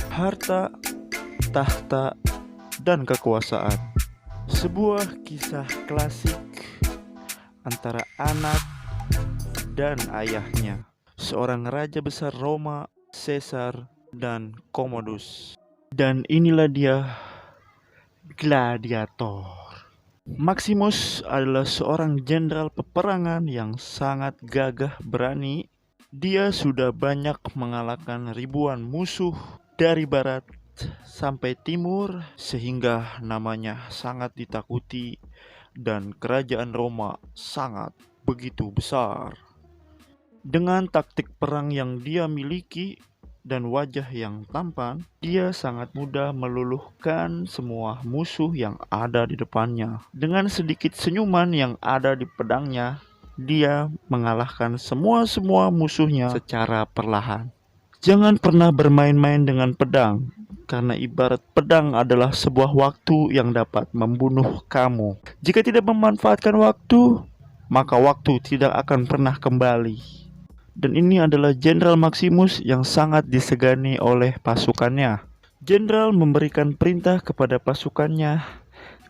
Harta, tahta, dan kekuasaan. Sebuah kisah klasik antara anak dan ayahnya, seorang raja besar Roma, Caesar dan Commodus. Dan inilah dia, gladiator. Maximus adalah seorang jenderal peperangan yang sangat gagah berani. Dia sudah banyak mengalahkan ribuan musuh dari barat sampai timur, sehingga namanya sangat ditakuti dan kerajaan Roma sangat begitu besar. Dengan taktik perang yang dia miliki dan wajah yang tampan, dia sangat mudah meluluhkan semua musuh yang ada di depannya. Dengan sedikit senyuman yang ada di pedangnya, dia mengalahkan semua musuhnya secara perlahan. Jangan pernah bermain-main dengan pedang, karena ibarat pedang adalah sebuah waktu yang dapat membunuh kamu. Jika tidak memanfaatkan waktu, maka waktu tidak akan pernah kembali. Dan ini adalah Jenderal Maximus yang sangat disegani oleh pasukannya. Jenderal memberikan perintah kepada pasukannya,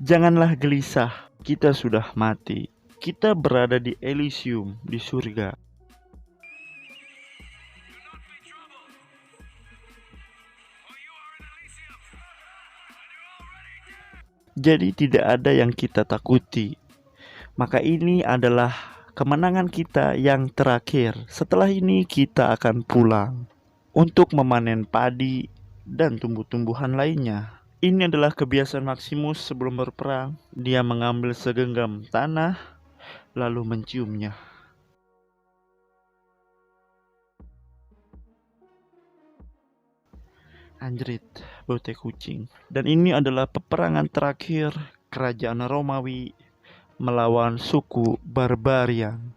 "Janganlah gelisah, kita sudah mati. Kita berada di Elysium, di surga. Jadi tidak ada yang kita takuti." Maka ini adalah kemenangan kita yang terakhir. Setelah ini kita akan pulang untuk memanen padi dan tumbuh-tumbuhan lainnya. Ini adalah kebiasaan Maximus sebelum berperang. Dia mengambil segenggam tanah lalu menciumnya. Anjrit, bau teh kucing. Dan ini adalah peperangan terakhir kerajaan Romawi melawan suku Barbarian.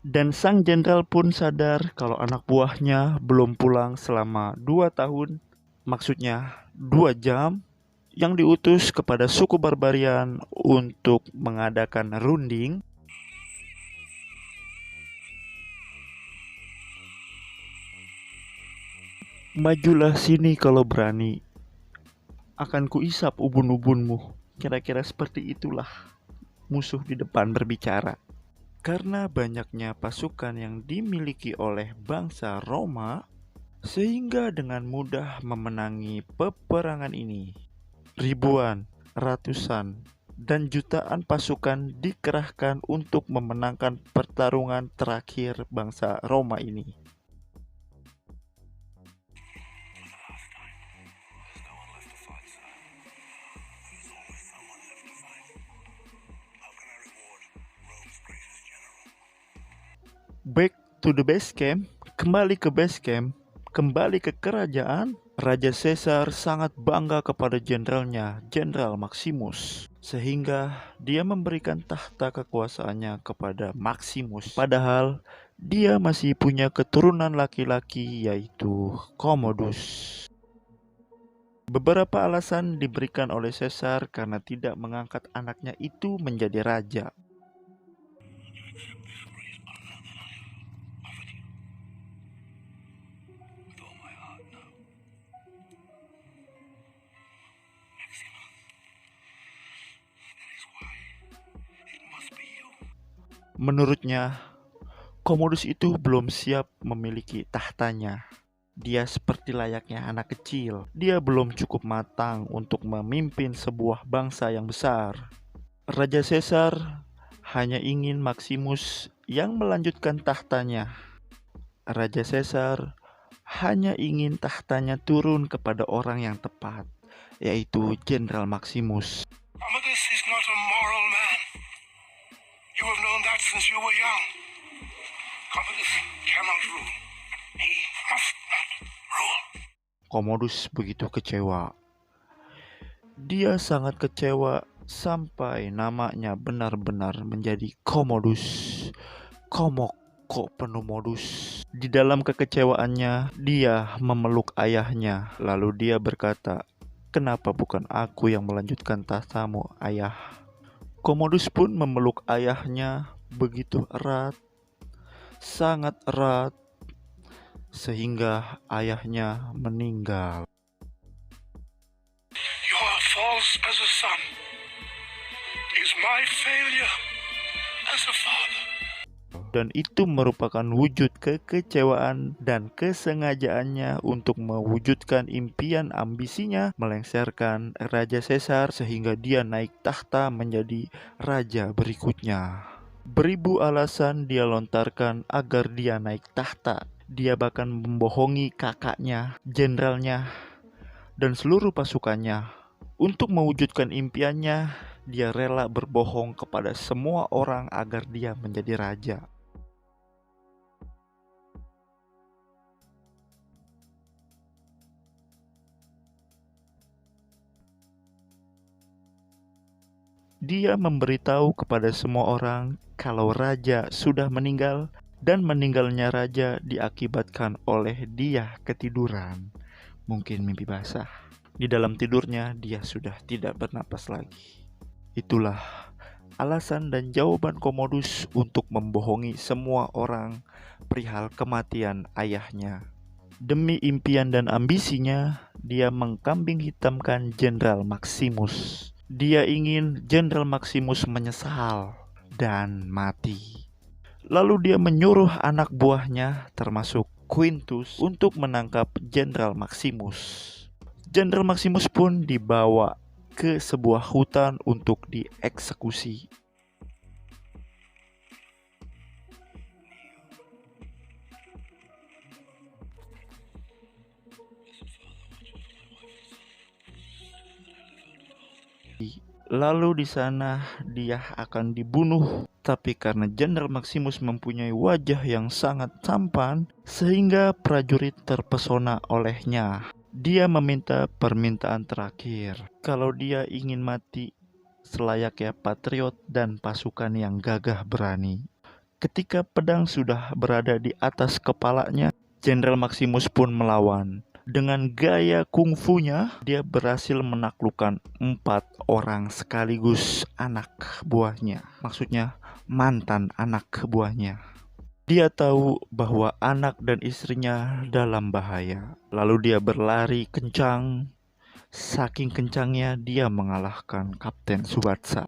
Dan sang jenderal pun sadar kalau anak buahnya belum pulang selama 2 tahun, maksudnya 2 jam, yang diutus kepada suku Barbarian untuk mengadakan runding. "Majulah sini kalau berani, akan kuisap ubun-ubunmu." Kira-kira seperti itulah musuh di depan berbicara. Karena banyaknya pasukan yang dimiliki oleh bangsa Roma, sehingga dengan mudah memenangi peperangan ini. Ribuan, ratusan, dan jutaan pasukan dikerahkan untuk memenangkan pertarungan terakhir bangsa Roma ini. Back to the base camp, kembali ke base camp, kembali ke kerajaan. Raja Caesar sangat bangga kepada jenderalnya, Jenderal Maximus, sehingga dia memberikan tahta kekuasaannya kepada Maximus. Padahal dia masih punya keturunan laki-laki, yaitu Commodus. Beberapa alasan diberikan oleh Caesar karena tidak mengangkat anaknya itu menjadi raja. Menurutnya, Commodus itu belum siap memiliki tahtanya. Dia seperti layaknya anak kecil. Dia belum cukup matang untuk memimpin sebuah bangsa yang besar. Raja Caesar hanya ingin Maximus yang melanjutkan tahtanya. Raja Caesar hanya ingin tahtanya turun kepada orang yang tepat, yaitu Jenderal Maximus. Commodus is not a moral man. You have known that since you were young. Commodus cannot rule. He must not rule. Commodus begitu kecewa. Dia sangat kecewa sampai namanya benar-benar menjadi Commodus. Komok kok penuh modus. Di dalam kekecewaannya, dia memeluk ayahnya. Lalu dia berkata, "Kenapa bukan aku yang melanjutkan tahtamu, ayah?" Commodus pun memeluk ayahnya begitu erat, sangat erat, sehingga ayahnya meninggal. Your faults as a son is my failure as a father. Dan itu merupakan wujud kekecewaan dan kesengajaannya untuk mewujudkan impian ambisinya melengsarkan Raja Caesar sehingga dia naik tahta menjadi raja berikutnya. Beribu alasan dia lontarkan agar dia naik tahta. Dia bahkan membohongi kakaknya, jenderalnya, dan seluruh pasukannya. Untuk mewujudkan impiannya, dia rela berbohong kepada semua orang agar dia menjadi raja. Dia memberitahu kepada semua orang kalau raja sudah meninggal dan meninggalnya raja diakibatkan oleh dia ketiduran. Mungkin mimpi basah. Di dalam tidurnya dia sudah tidak bernapas lagi. Itulah alasan dan jawaban Commodus untuk membohongi semua orang perihal kematian ayahnya. Demi impian dan ambisinya, dia mengkambing hitamkan Jenderal Maximus. Dia ingin Jenderal Maximus menyesal dan mati. Lalu dia menyuruh anak buahnya termasuk Quintus untuk menangkap Jenderal Maximus. Jenderal Maximus pun dibawa ke sebuah hutan untuk dieksekusi. Lalu di sana dia akan dibunuh. Tapi karena Jenderal Maximus mempunyai wajah yang sangat tampan, sehingga prajurit terpesona olehnya. Dia meminta permintaan terakhir. Kalau dia ingin mati selayaknya patriot dan pasukan yang gagah berani. Ketika pedang sudah berada di atas kepalanya, Jenderal Maximus pun melawan. Dengan gaya kungfunya, dia berhasil menaklukkan 4 orang sekaligus anak buahnya. Maksudnya mantan anak buahnya. Dia tahu bahwa anak dan istrinya dalam bahaya. Lalu dia berlari kencang. Saking kencangnya dia mengalahkan Kapten Subatsa.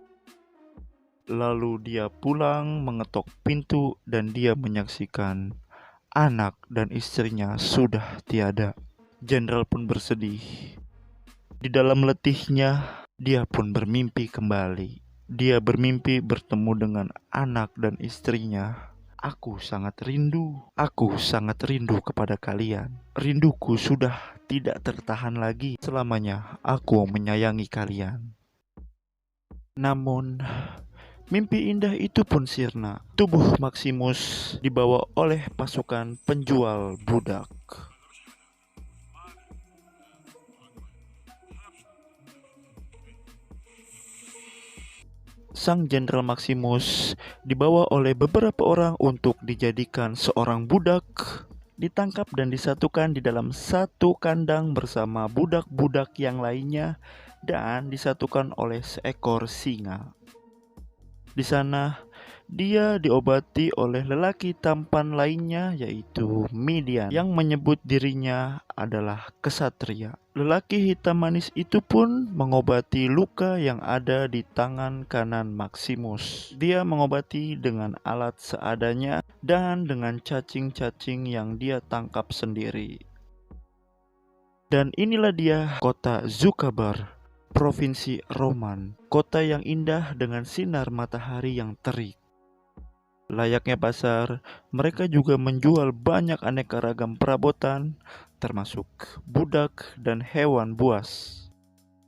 Lalu dia pulang mengetok pintu dan dia menyaksikan anak dan istrinya sudah tiada. Jenderal pun bersedih. Di dalam letihnya, dia pun bermimpi kembali. Dia bermimpi bertemu dengan anak dan istrinya. Aku sangat rindu kepada kalian. Rinduku sudah tidak tertahan lagi. Selamanya aku menyayangi kalian. Namun, mimpi indah itu pun sirna. Tubuh Maximus dibawa oleh pasukan penjual budak. Sang Jenderal Maximus dibawa oleh beberapa orang untuk dijadikan seorang budak, ditangkap dan disatukan di dalam satu kandang bersama budak-budak yang lainnya dan disatukan oleh seekor singa. Di sana dia diobati oleh lelaki tampan lainnya yaitu Midian yang menyebut dirinya adalah kesatria. Lelaki hitam manis itu pun mengobati luka yang ada di tangan kanan Maximus. Dia mengobati dengan alat seadanya dan dengan cacing-cacing yang dia tangkap sendiri. Dan inilah dia kota Zucabar, provinsi Roman, kota yang indah dengan sinar matahari yang terik. Layaknya pasar, mereka juga menjual banyak aneka ragam perabotan, termasuk budak dan hewan buas.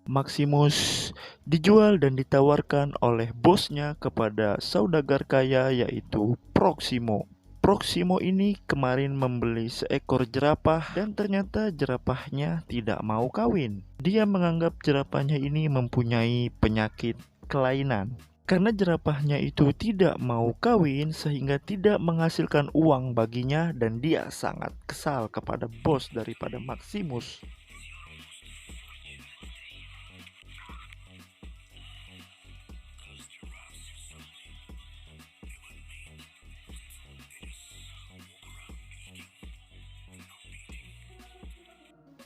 Maximus dijual dan ditawarkan oleh bosnya kepada saudagar kaya yaitu Proximo. Proximo ini kemarin membeli seekor jerapah dan ternyata jerapahnya tidak mau kawin. Dia menganggap jerapahnya ini mempunyai penyakit kelainan. Karena jerapahnya itu tidak mau kawin sehingga tidak menghasilkan uang baginya dan dia sangat kesal kepada bos daripada Maximus.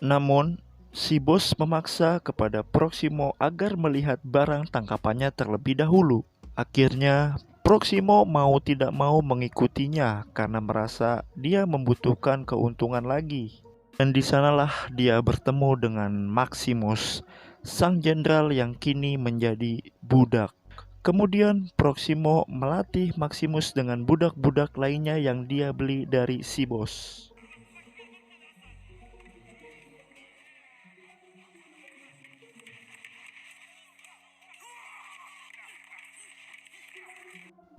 Namun, si bos memaksa kepada Proximo agar melihat barang tangkapannya terlebih dahulu. Akhirnya, Proximo mau tidak mau mengikutinya karena merasa dia membutuhkan keuntungan lagi. Dan di sanalah dia bertemu dengan Maximus, sang jenderal yang kini menjadi budak. Kemudian Proximo melatih Maximus dengan budak-budak lainnya yang dia beli dari si bos.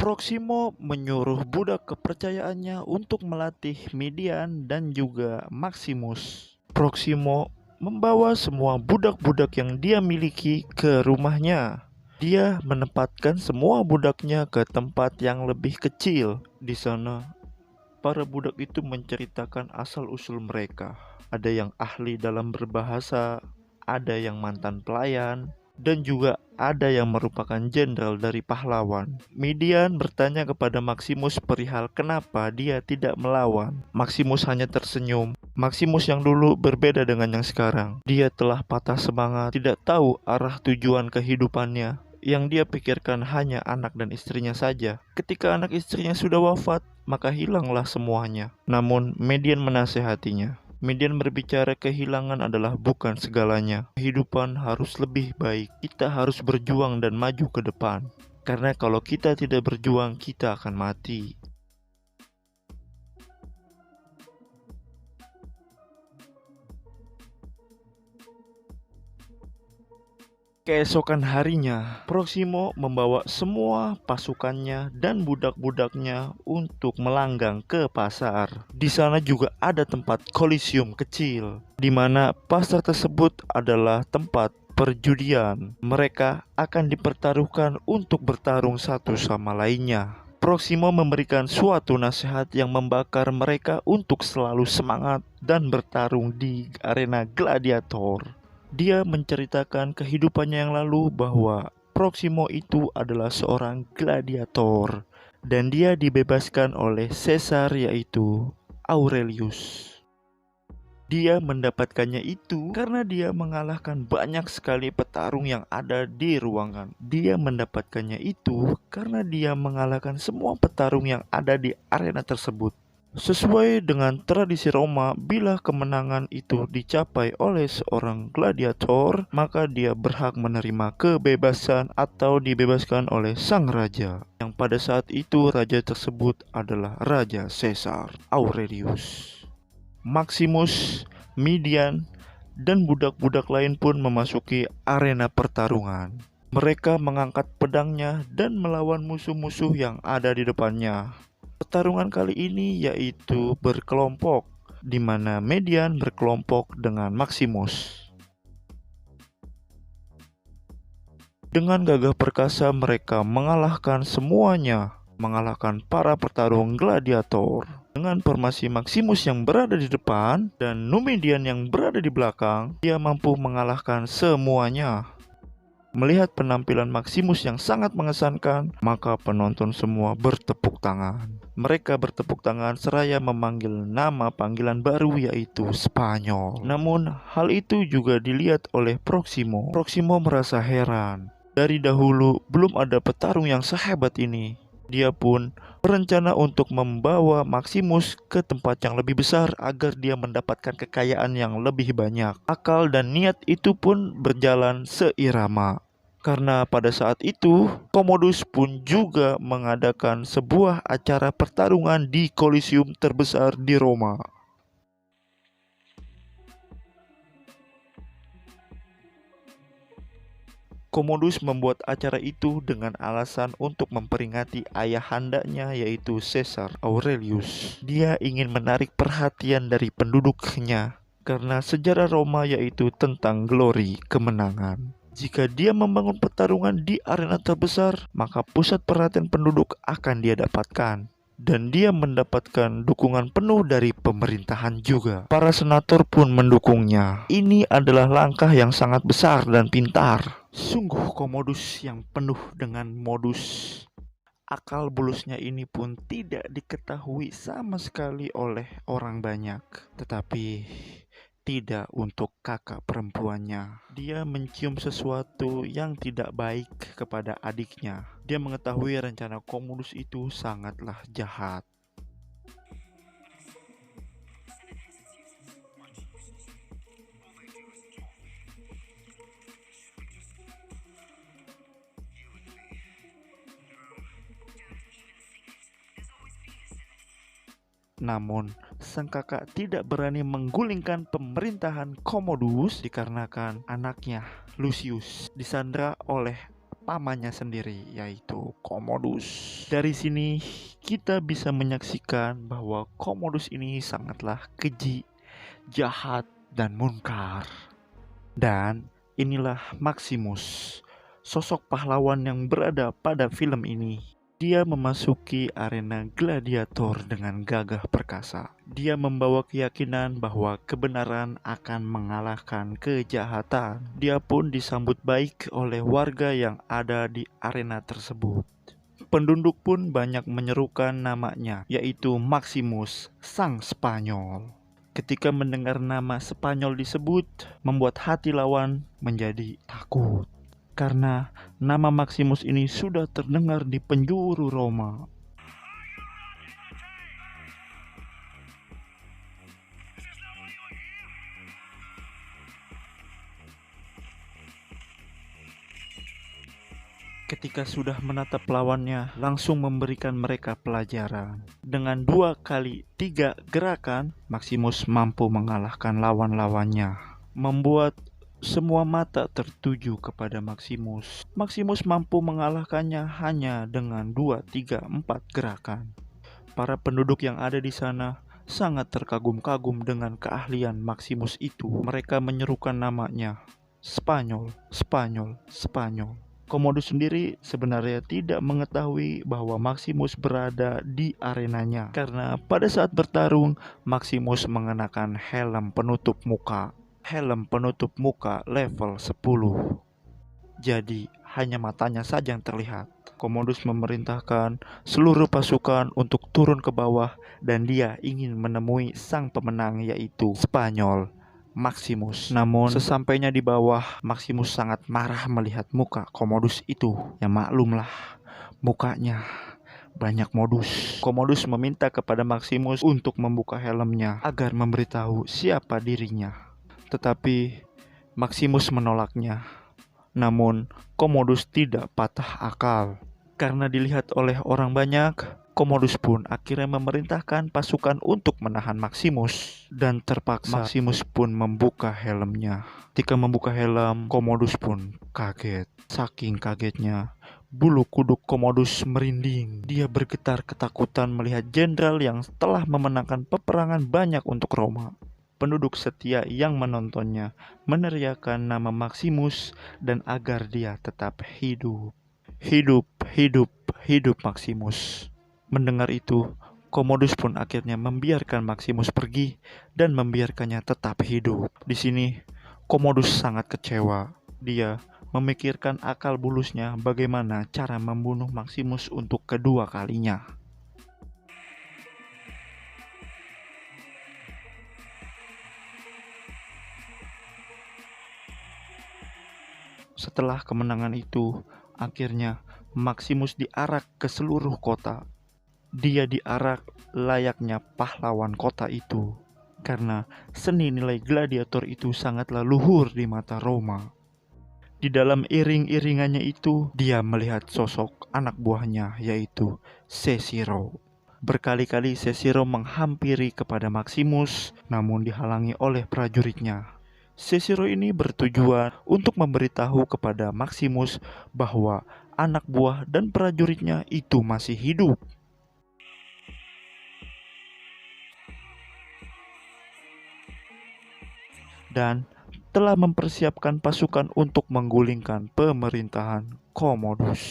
Proximo menyuruh budak kepercayaannya untuk melatih Midian dan juga Maximus. Proximo membawa semua budak-budak yang dia miliki ke rumahnya. Dia menempatkan semua budaknya ke tempat yang lebih kecil. Di sana, para budak itu menceritakan asal-usul mereka. Ada yang ahli dalam berbahasa, ada yang mantan pelayan, dan juga ada yang merupakan jenderal dari pahlawan. Midian bertanya kepada Maximus perihal kenapa dia tidak melawan. Maximus hanya tersenyum. Maximus yang dulu berbeda dengan yang sekarang. Dia telah patah semangat, tidak tahu arah tujuan kehidupannya. Yang dia pikirkan hanya anak dan istrinya saja. Ketika anak istrinya sudah wafat, maka hilanglah semuanya. Namun Midian menasehatinya. Midian berbicara kehilangan adalah bukan segalanya. Kehidupan harus lebih baik. Kita harus berjuang dan maju ke depan. Karena kalau kita tidak berjuang, kita akan mati. Keesokan harinya, Proximo membawa semua pasukannya dan budak-budaknya untuk melanggang ke pasar. Di sana juga ada tempat kolisium kecil, di mana pasar tersebut adalah tempat perjudian. Mereka akan dipertaruhkan untuk bertarung satu sama lainnya. Proximo memberikan suatu nasihat yang membakar mereka untuk selalu semangat dan bertarung di arena gladiator. Dia menceritakan kehidupannya yang lalu bahwa Proximo itu adalah seorang gladiator dan dia dibebaskan oleh Caesar yaitu Aurelius. Dia mendapatkannya itu karena dia mengalahkan banyak sekali petarung yang ada di ruangan. Dia mendapatkannya itu karena dia mengalahkan semua petarung yang ada di arena tersebut. Sesuai dengan tradisi Roma, bila kemenangan itu dicapai oleh seorang gladiator, maka dia berhak menerima kebebasan atau dibebaskan oleh sang raja. Yang pada saat itu raja tersebut adalah Raja Caesar Aurelius. Maximus, Midian, dan budak-budak lain pun memasuki arena pertarungan. Mereka mengangkat pedangnya dan melawan musuh-musuh yang ada di depannya. Pertarungan kali ini yaitu berkelompok, di mana Midian berkelompok dengan Maximus. Dengan gagah perkasa mereka mengalahkan semuanya, mengalahkan para petarung gladiator. Dengan formasi Maximus yang berada di depan dan Numidian yang berada di belakang, dia mampu mengalahkan semuanya. Melihat penampilan Maximus yang sangat mengesankan, maka penonton semua bertepuk tangan. Mereka bertepuk tangan seraya memanggil nama panggilan baru yaitu Spanyol. Namun hal itu juga dilihat oleh Proximo. Proximo merasa heran. Dari dahulu belum ada petarung yang sehebat ini. Dia pun berencana untuk membawa Maximus ke tempat yang lebih besar agar dia mendapatkan kekayaan yang lebih banyak. Akal dan niat itu pun berjalan seirama. Karena pada saat itu, Commodus pun juga mengadakan sebuah acara pertarungan di Kolisium terbesar di Roma. Commodus membuat acara itu dengan alasan untuk memperingati ayahandanya yaitu Caesar Aurelius. Dia ingin menarik perhatian dari penduduknya karena sejarah Roma yaitu tentang glory, kemenangan. Jika dia membangun pertarungan di arena terbesar, maka pusat perhatian penduduk akan dia dapatkan. Dan dia mendapatkan dukungan penuh dari pemerintahan juga. Para senator pun mendukungnya. Ini adalah langkah yang sangat besar dan pintar. Sungguh Commodus yang penuh dengan modus. Akal bulusnya ini pun tidak diketahui sama sekali oleh orang banyak. Tetapi tidak untuk kakak perempuannya. Dia mencium sesuatu yang tidak baik kepada adiknya. Dia mengetahui rencana Commodus itu sangatlah jahat. Namun, sang kakak tidak berani menggulingkan pemerintahan Commodus dikarenakan anaknya Lucius disandra oleh pamannya sendiri, yaitu Commodus. Dari sini kita bisa menyaksikan bahwa Commodus ini sangatlah keji, jahat, dan munkar. Dan inilah Maximus, sosok pahlawan yang berada pada film ini. Dia memasuki arena gladiator dengan gagah perkasa. Dia membawa keyakinan bahwa kebenaran akan mengalahkan kejahatan. Dia pun disambut baik oleh warga yang ada di arena tersebut. Penduduk pun banyak menyerukan namanya, yaitu Maximus, sang Spanyol. Ketika mendengar nama Spanyol disebut, membuat hati lawan menjadi takut. Karena nama Maximus ini sudah terdengar di penjuru Roma. Ketika sudah menatap lawannya, langsung memberikan mereka pelajaran. Dengan 2 kali 3 gerakan, Maximus mampu mengalahkan lawan-lawannya, membuat semua mata tertuju kepada Maximus. Maximus mampu mengalahkannya hanya dengan 2, 3, 4 gerakan. Para penduduk yang ada di sana sangat terkagum-kagum dengan keahlian Maximus itu. Mereka menyerukan namanya, Spanyol, Spanyol, Spanyol. Commodus sendiri sebenarnya tidak mengetahui bahwa Maximus berada di arenanya. Karena pada saat bertarung, Maximus mengenakan helm penutup muka. Helm penutup muka level 10. Jadi hanya matanya saja yang terlihat. Commodus memerintahkan seluruh pasukan untuk turun ke bawah dan dia ingin menemui sang pemenang, yaitu Spanyol, Maximus. Namun sesampainya di bawah, Maximus sangat marah melihat muka Commodus itu. Ya maklumlah, mukanya banyak modus. Commodus meminta kepada Maximus untuk membuka helmnya agar memberitahu siapa dirinya. Tetapi Maximus menolaknya. Namun Commodus tidak patah akal. Karena dilihat oleh orang banyak, Commodus pun akhirnya memerintahkan pasukan untuk menahan Maximus. Dan terpaksa Maximus pun membuka helmnya. Ketika membuka helm, Commodus pun kaget. Saking kagetnya, bulu kuduk Commodus merinding. Dia bergetar ketakutan melihat jenderal yang telah memenangkan peperangan banyak untuk Roma. Penduduk setia yang menontonnya meneriakkan nama Maximus dan agar dia tetap hidup. Hidup, hidup, hidup Maximus. Mendengar itu, Commodus pun akhirnya membiarkan Maximus pergi dan membiarkannya tetap hidup. Di sini, Commodus sangat kecewa. Dia memikirkan akal bulusnya bagaimana cara membunuh Maximus untuk kedua kalinya. Setelah kemenangan itu, akhirnya Maximus diarak ke seluruh kota. Dia diarak layaknya pahlawan kota itu, karena seni nilai gladiator itu sangatlah luhur di mata Roma. Di dalam iring-iringannya itu, dia melihat sosok anak buahnya, yaitu Cicero. Berkali-kali Cicero menghampiri kepada Maximus, namun dihalangi oleh prajuritnya. Cicero ini bertujuan untuk memberitahu kepada Maximus bahwa anak buah dan prajuritnya itu masih hidup. Dan telah mempersiapkan pasukan untuk menggulingkan pemerintahan Commodus.